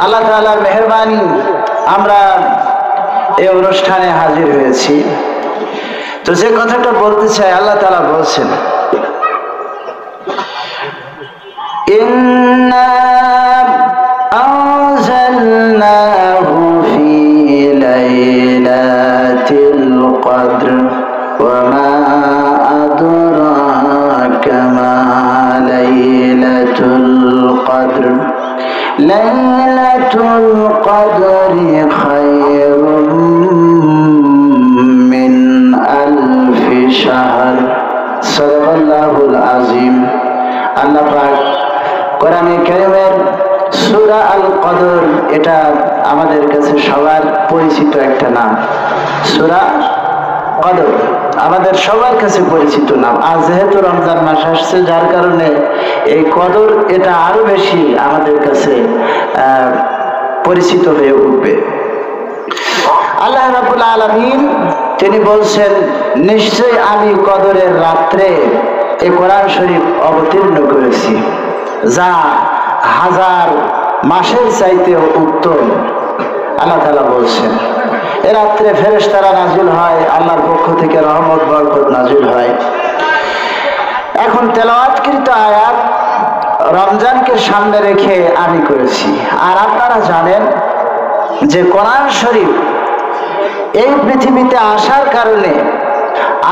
আল্লাহ তাআলার মেহেরবানি আমরা এই অনুষ্ঠানে হাজির হয়েছি। তো যে কথাটা বলতে চাই, আল্লাহ তাআলা বলছেন, ইন্না আনজালনাহু ফি লাইলাতিল কদর ওয়া মা আদরাকা মা লাইলাতুল কদর লাইলাতুল কদরি খায়রুম মিন আলফি শাহর। সাদাকাল্লাহুল আযীম। আল্লাহ পাক কোরআনে কারীমের সূরা আল কদর, এটা আমাদের কাছে সবার পরিচিত একটা নাম। সূরা কদর আমাদের সবার কাছে পরিচিত নাম। আর যেহেতু রমজান মাস আসছে, যার কারণে এই কদর এটা আরো বেশি আমাদের কাছে পরিচিত হয়ে উঠবে। আল্লাহ রাব্বুল আলামিন তিনি বলছেন, নিশ্চয়ই আমি কদরের রাত্রে এই কোরআন শরীফ অবতীর্ণ করেছি, যা হাজার মাসের চাইতে উত্তম। আল্লাহ তাআলা বলছেন, এ রাত্রে ফেরেশতারা নাজিল হয়, আল্লাহর পক্ষ থেকে রহমত বরকত নাজিল হয়। এখন তেলাওয়াতকৃত আয়াত রমজানকে সামনে রেখে আমি করেছি। আর আপনারা জানেন যে কোরআন শরীফ এই পৃথিবীতে আসার কারণে,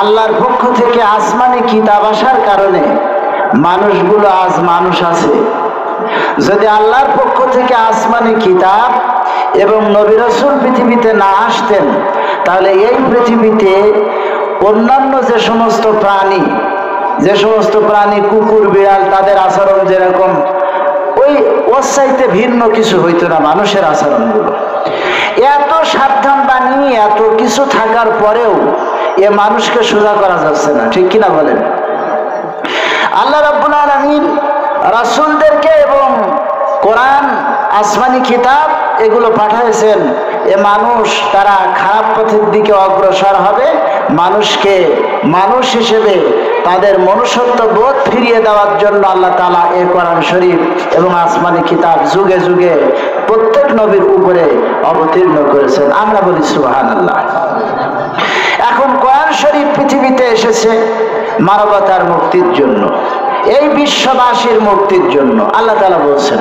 আল্লাহর পক্ষ থেকে আসমানি কিতাব আসার কারণে মানুষগুলো আজ মানুষ আছে। যদি আল্লাহর পক্ষ থেকে আসমানি কিতাব এবং নবী রাসূল পৃথিবীতে না আসতেন, তাহলে এই পৃথিবীতে অন্যান্য যে সমস্ত প্রাণী কুকুর বিড়াল, তাদের আচরণ যেরকম, ওর চাইতে ভিন্ন কিছু হইতো না মানুষের আচরণগুলো। এত সাবধান বাণী, এত কিছু থাকার পরেও এ মানুষকে সোজা করা যাচ্ছে না, ঠিক কিনা বলেন? আল্লাহ রাব্বুল আলামিন রাসূলদেরকে এবং কোরআন আসমানি কিতাব এগুলো পাঠাইছেন। এ মানুষ তারা খারাপ পথের দিকে অগ্রসর হবে, মানুষকে মানুষ হিসেবে তাদের মনুষ্যত্ব বোধ ফিরিয়ে দেওয়ার জন্য আল্লাহ তাআলা এই কোরআন শরীফ এবং আসমানি কিতাব যুগে যুগে প্রত্যেক নবীর উপরে অবতীর্ণ করেছেন। আমরা বলি সুবহানাল্লাহ। এখন কোরআন শরীফ পৃথিবীতে এসেছে মানবতার মুক্তির জন্য, এই বিশ্ববাসীর মুক্তির জন্য। আল্লাহ তাআলা বলছেন,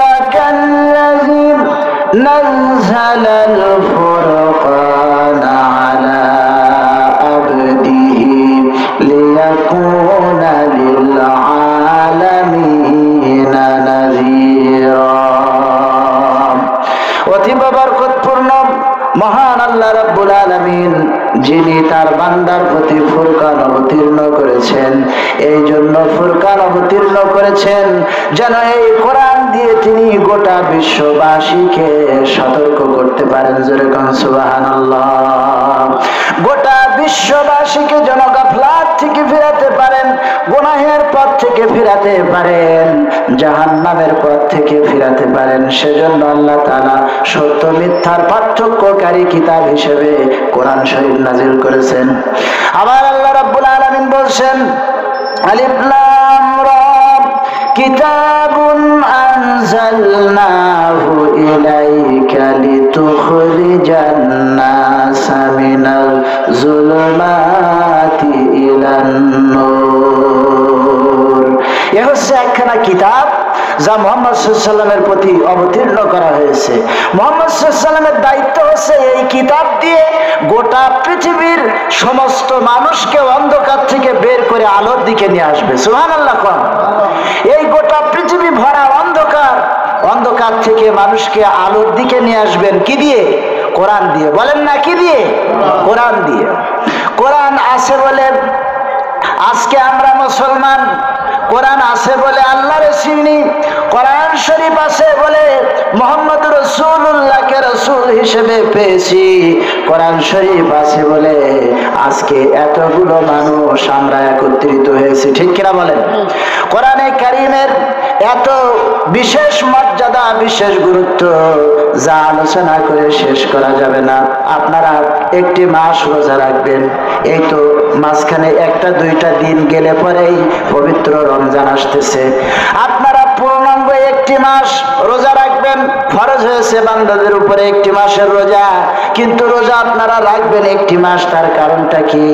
তাবারাকাল্লাযী নাযালাল ফুরকানা আলা আবদিহি লিয়াকুনা লিল আলামিনা নাযীরা। অতীব বরকতপূর্ণ মহান আল্লাহ রাব্বুল আলামিন, যিনি তার বান্দার প্রতি ফুরকান অবতীর্ণ করেছেন। এই জন্য ফুরকান অবতীর্ণ করেছেন যেন এই কোরআন দিয়ে তিনি গোটা বিশ্ববাসীকে সতর্ক করতে পারেন। জোরে কোন সুবহানাল্লাহ। গোটা বিশ্ববাসীকে যেন গাফলাত থেকে ফিরাতে পারেন, গুনাহের পথ থেকে ফিরাতে পারেন, জাহান্নামের পথ থেকে ফিরাতে পারেন। সেজন্য আল্লাহ তাআলা সত্য মিথ্যার পার্থক্যকারী কিতাব হিসেবে কোরআন শরীফ নাজিল করেছেন। আবার আল্লাহ রাব্বুল আলামিন বলছেন, আলিফ লাম রা কিতাবুন আনজালনাহু ইলাইকা লিতুখরিজান নাসা মিনাল যুলুমাতি ইলান নূর। এ হচ্ছে একখানা কিতাব যা মুহাম্মদ সাল্লাল্লাহু আলাইহি ওয়াসাল্লামের প্রতি অবতীর্ণ করা হয়েছে। মুহাম্মদ সাল্লাল্লাহু আলাইহি ওয়াসাল্লামের দায়িত্ব হচ্ছে এই কিতাব দিয়ে গোটা পৃথিবীর সমস্ত মানুষকে অন্ধকার থেকে বের করে আলোর দিকে নিয়ে আসবে। সুবহানাল্লাহ। এই গোটা পৃথিবী ভরা অন্ধকার, অন্ধকার থেকে মানুষকে আলোর দিকে নিয়ে আসবেন কি দিয়ে? কোরআন দিয়ে। বলেন না কি দিয়ে? কোরআন দিয়ে। কোরআন আছে বলে আজকে আমরা মুসলমান, কোরআন আছে বলে আল্লাহর চিনি, কোরআন শরীফ আছে বলে মুহাম্মদ রাসূলুল্লাহকে রাসূল হিসেবে পেয়েছি, কোরআন শরীফ আছে বলে আজকে এতগুলো মানুষ আমরা একত্রিত হয়েছি, ঠিক কিনা বলেন? কোরআনে কারীমের এত বিশেষ মর্যাদা, বিশেষ গুরুত্ব যা আলোচনা করে শেষ করা যাবে না। আপনারা একটি মাস রোজা রাখবেন, এই তো মাঝখানে একটা দুইটা দিন গেলে পরেই পবিত্র রমজান আসতেছে। আপনারা পূর্ণাঙ্গ একটি মাস রোজা রাখবেন, ফরজ হয়েছে বান্দাদের উপরে একটি মাসের রোজা, কিন্তু রোজা আপনারা রাখবেন একটি মাস। তার কারণটা কি?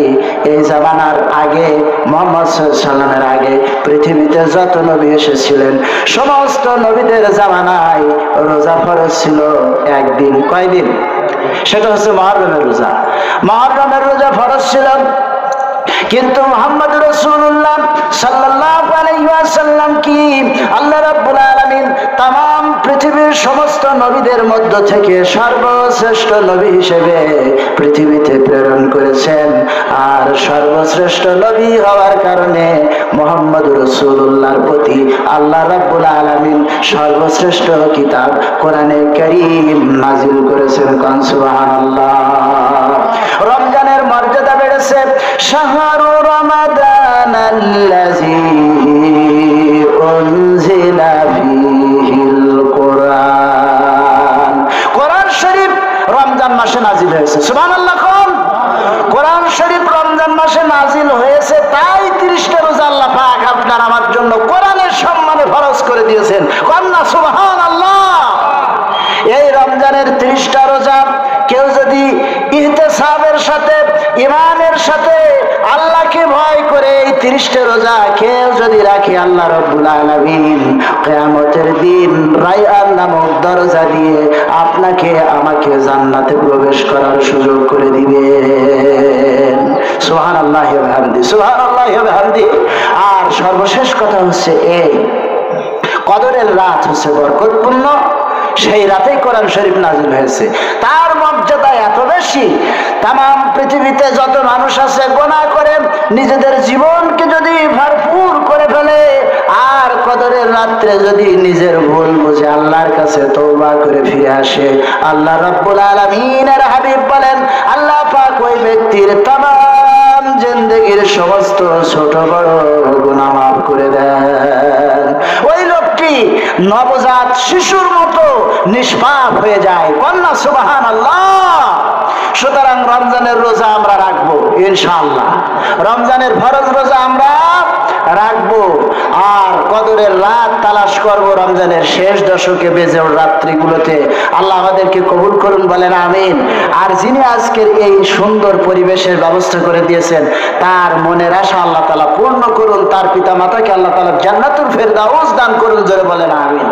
এই জামানার আগে, মুহাম্মদ সাল্লাল্লাহু আলাইহি ওয়াসাল্লামের আগে পৃথিবীতে যত নবী এসেছিলেন সমস্ত নবীদের জামানায় রোজা ফরজ ছিল একদিন। কয়দিন? সেটা হচ্ছে মুহররমের রোজা। মুহররমের রোজা ফরজ ছিল, কিন্তু মুহাম্মদ রাসূলুল্লাহ সাল্লাল্লাহু আলাইহি ওয়াসাল্লাম কি আল্লাহ রাব্বুল আলামিন तमाम পৃথিবীর সমস্ত নবীদের মধ্য থেকে সর্বশ্রেষ্ঠ নবী হিসেবে পৃথিবীতে প্রেরণ করেছেন। আর সর্বশ্রেষ্ঠ নবী হওয়ার কারণে মুহাম্মদ রাসূলুল্লাহর প্রতি আল্লাহ রাব্বুল আলামিন সর্বশ্রেষ্ঠ কিতাব কোরআনে কারীম নাযিল করেছেন। কোন সুবহানাল্লাহ। রমজানের মর্যাদা বেড়েছে। শাহরু রমাদানাল্লাযী উনজিলা ফীহিল কুরআন। কোরআন শরীফ রমজান মাসে নাজিল হয়েছে। সুবহানাল্লাহ। কোরআন শরীফ রমজান মাসে নাজিল হয়েছে, তাই 30টা রোজা আল্লাহ পাক আপনার আমার জন্য কোরআনের সম্মানে ফরজ করে দিয়েছেন। কন্যা সুবহানাল্লাহ। এই রমজানের 30টা রোজা কেউ যদি ইহতিসাবের সাথে, ঈমানের সাথে, আল্লাহকে ভয় করে এই 30টা রোজা কেউ যদি রাখে, আল্লাহ রাব্বুল আলামিন কিয়ামতের দিন রায়্যান নামক দরজা দিয়ে আপনাকে আমাকে জান্নাতে প্রবেশ করার সুযোগ করে দিবেন। সুবহানাল্লাহি ওয়া বিহামদি, সুবহানাল্লাহি ওয়া বিহামদি। আর সর্বশেষ কথা হচ্ছে এই কদরের রাত হচ্ছে বরকতপূর্ণ, সেই রাতেই কোরআন শরীফ নাজিল হয়েছে। তার মর্যাদা এত বেশি, তাম পৃথিবীতে যত মানুষ আছে গুনাহ করে নিজেদের জীবনকে যদি ভরপুর করে ফেলে, আর কদরের রাত্রে যদি নিজের ভুল বুঝে আল্লাহর কাছে তওবা করে ফিরে আসে, আল্লাহ রাব্বুল আলামিনের হাবিব বলেন আল্লাহ পাক ওই ব্যক্তির তাম জিন্দেগীর সমস্ত ছোট বড় গুনাহ মাফ করে দেন। ওই লোকটি নবজাত শিশুর মতো নিষ্পাপ হয়ে যায়। কন্যা সুবহানাল্লাহ। সুতরাং রমজানের রোজা আমরা রাখবো ইনশাআল্লাহ। রমজানের ফরজ রোজা আমরা রাখবো, আর কদরের রাত তালাশ করবো রমজানের শেষ দশকে বেজে রাত্রিগুলোতে। আল্লাহ আমাদেরকে কবুল করুন, বলেন আমিন। আর যিনি আজকের এই সুন্দর পরিবেশের ব্যবস্থা করে দিয়েছেন, তার মনের আশা আল্লাহ তাআলা পূর্ণ করুন। তার পিতা মাতাকে আল্লাহ তাআলা জান্নাতুল ফেরদাউস দান করুন, জোরে বলেন আমিন।